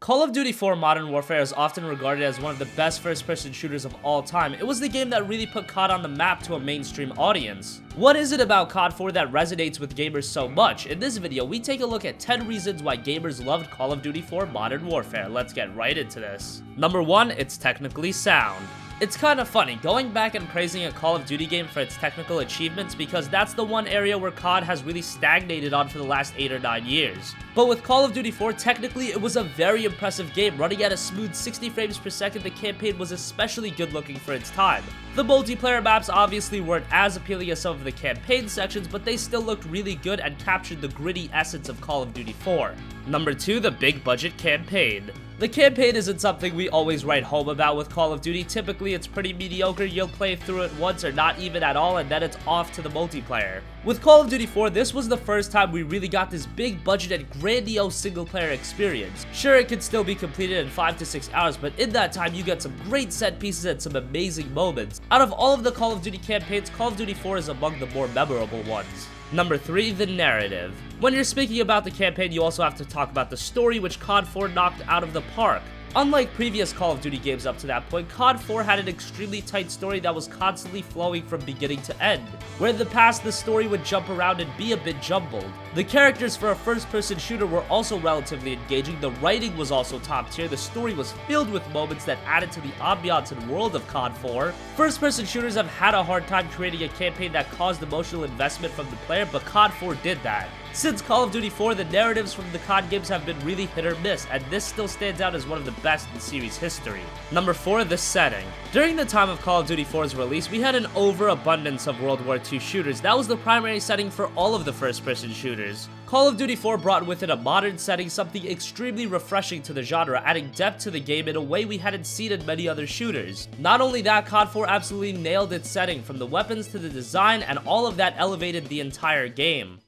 Call of Duty 4 Modern Warfare is often regarded as one of the best first-person shooters of all time. It was the game that really put COD on the map to a mainstream audience. What is it about COD 4 that resonates with gamers so much? In this video, we take a look at 10 reasons why gamers loved Call of Duty 4 Modern Warfare. Let's get right into this. Number 1, it's technically sound. It's kind of funny going back and praising a Call of Duty game for its technical achievements because that's the one area where COD has really stagnated on for the last 8 or 9 years. But with Call of Duty 4, technically it was a very impressive game. Running at a smooth 60 frames per second, the campaign was especially good looking for its time. The multiplayer maps obviously weren't as appealing as some of the campaign sections, but they still looked really good and captured the gritty essence of Call of Duty 4. Number 2, the big budget campaign. The campaign isn't something we always write home about with Call of Duty. Typically, it's pretty mediocre. You'll play through it once or not even at all, and then it's off to the multiplayer. With Call of Duty 4, this was the first time we really got this big budget and grandiose single-player experience. Sure, it could still be completed in 5 to 6 hours, but in that time, you get some great set pieces and some amazing moments. Out of all of the Call of Duty campaigns, Call of Duty 4 is among the more memorable ones. Number 3, the narrative. When you're speaking about the campaign, you also have to talk about the story, which COD 4 knocked out of the park. Unlike previous Call of Duty games up to that point, COD 4 had an extremely tight story that was constantly flowing from beginning to end. Where in the past, the story would jump around and be a bit jumbled. The characters for a first-person shooter were also relatively engaging, the writing was also top tier, the story was filled with moments that added to the ambiance and world of COD 4. First-person shooters have had a hard time creating a campaign that caused emotional investment from the player, but COD 4 did that. Since Call of Duty 4, the narratives from the COD games have been really hit or miss, and this still stands out as one of the best in series history. Number 4, the setting. During the time of Call of Duty 4's release, we had an overabundance of World War II shooters. That was the primary setting for all of the first-person shooters. Call of Duty 4 brought with it a modern setting, something extremely refreshing to the genre, adding depth to the game in a way we hadn't seen in many other shooters. Not only that, COD 4 absolutely nailed its setting, from the weapons to the design, and all of that elevated the entire game.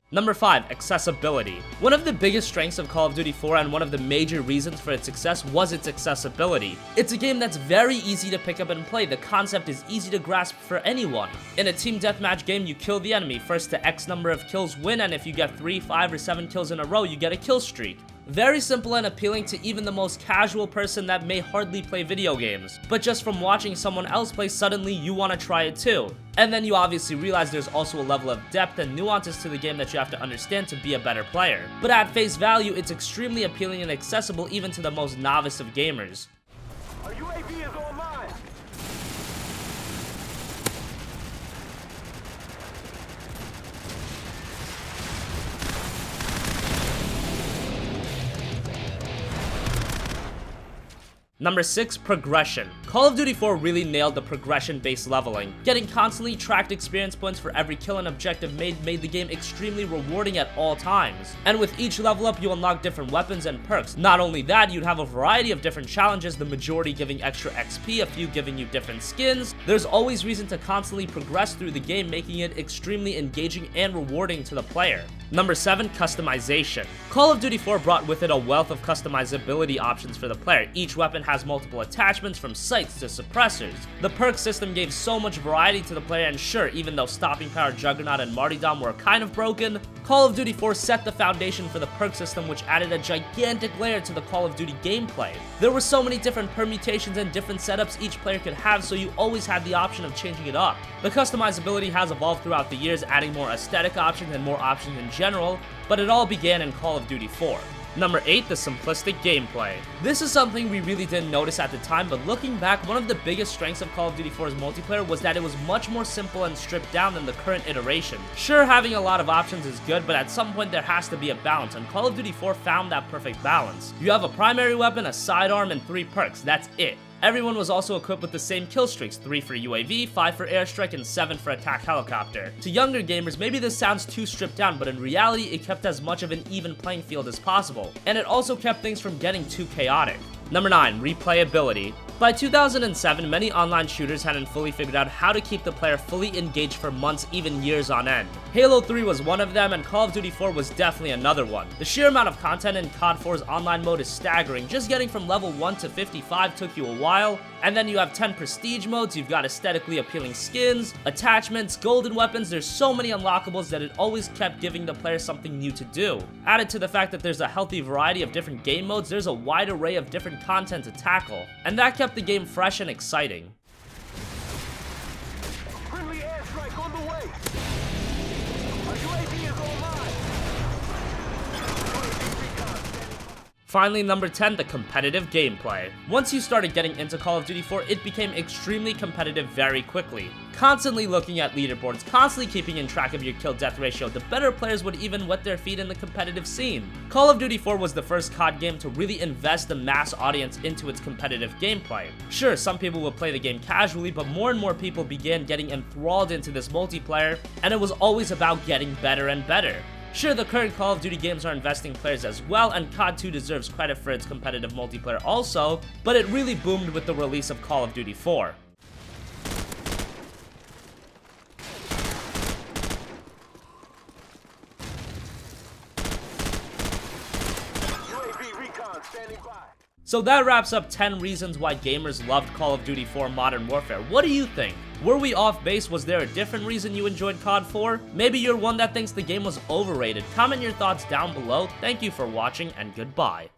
Number 5, accessibility. One of the biggest strengths of Call of Duty 4 and one of the major reasons for its success was its accessibility. It's a game that's very easy to pick up and play. The concept is easy to grasp for anyone. In a team deathmatch game, you kill the enemy. First to X number of kills win, and if you get 3, 5, or 7 kills in a row, you get a kill streak. Very simple and appealing to even the most casual person that may hardly play video games. But just from watching someone else play, suddenly you want to try it too. And then you obviously realize there's also a level of depth and nuances to the game that you have to understand to be a better player. But at face value, it's extremely appealing and accessible even to the most novice of gamers. Our UAV is online. Number 6, progression. Call of Duty 4 really nailed the progression-based leveling. Getting constantly tracked experience points for every kill and objective made the game extremely rewarding at all times. And with each level up, you unlock different weapons and perks. Not only that, you'd have a variety of different challenges, the majority giving extra XP, a few giving you different skins. There's always reason to constantly progress through the game, making it extremely engaging and rewarding to the player. Number 7, customization. Call of Duty 4 brought with it a wealth of customizability options for the player. Each weapon has multiple attachments, from sights to suppressors. The perk system gave so much variety to the player, and sure, even though Stopping Power, Juggernaut, and Martyrdom were kind of broken, Call of Duty 4 set the foundation for the perk system, which added a gigantic layer to the Call of Duty gameplay. There were so many different permutations and different setups each player could have, so you always had the option of changing it up. The customizability has evolved throughout the years, adding more aesthetic options and more options in general, but it all began in Call of Duty 4. Number 8, the simplistic gameplay. This is something we really didn't notice at the time, but looking back, one of the biggest strengths of Call of Duty 4's multiplayer was that it was much more simple and stripped down than the current iteration. Sure, having a lot of options is good, but at some point there has to be a balance, and Call of Duty 4 found that perfect balance. You have a primary weapon, a sidearm, and 3 perks, that's it. Everyone was also equipped with the same kill streaks, 3 for UAV, 5 for airstrike, and 7 for attack helicopter. To younger gamers, maybe this sounds too stripped down, but in reality, it kept as much of an even playing field as possible. And it also kept things from getting too chaotic. Number 9, replayability. By 2007, many online shooters hadn't fully figured out how to keep the player fully engaged for months, even years on end. Halo 3 was one of them, and Call of Duty 4 was definitely another one. The sheer amount of content in COD 4's online mode is staggering. Just getting from level 1 to 55 took you a while, and then you have 10 prestige modes, you've got aesthetically appealing skins, attachments, golden weapons. There's so many unlockables that it always kept giving the player something new to do. Added to the fact that there's a healthy variety of different game modes, there's a wide array of different content to tackle, and that kept the game fresh and exciting. Friendly airstrike on the way. Our UAV is online. UAV recon standing by. Finally, number 10, the competitive gameplay. Once you started getting into Call of Duty 4, it became extremely competitive very quickly. Constantly looking at leaderboards, constantly keeping in track of your kill-death ratio, the better players would even wet their feet in the competitive scene. Call of Duty 4 was the first COD game to really invest the mass audience into its competitive gameplay. Sure, some people would play the game casually, but more and more people began getting enthralled into this multiplayer, and it was always about getting better and better. Sure, the current Call of Duty games are investing players as well, and COD 2 deserves credit for its competitive multiplayer also, but it really boomed with the release of Call of Duty 4. UAV recon standing by. So that wraps up 10 reasons why gamers loved Call of Duty 4 Modern Warfare. What do you think? Were we off base? Was there a different reason you enjoyed COD 4? Maybe you're one that thinks the game was overrated. Comment your thoughts down below. Thank you for watching, and goodbye.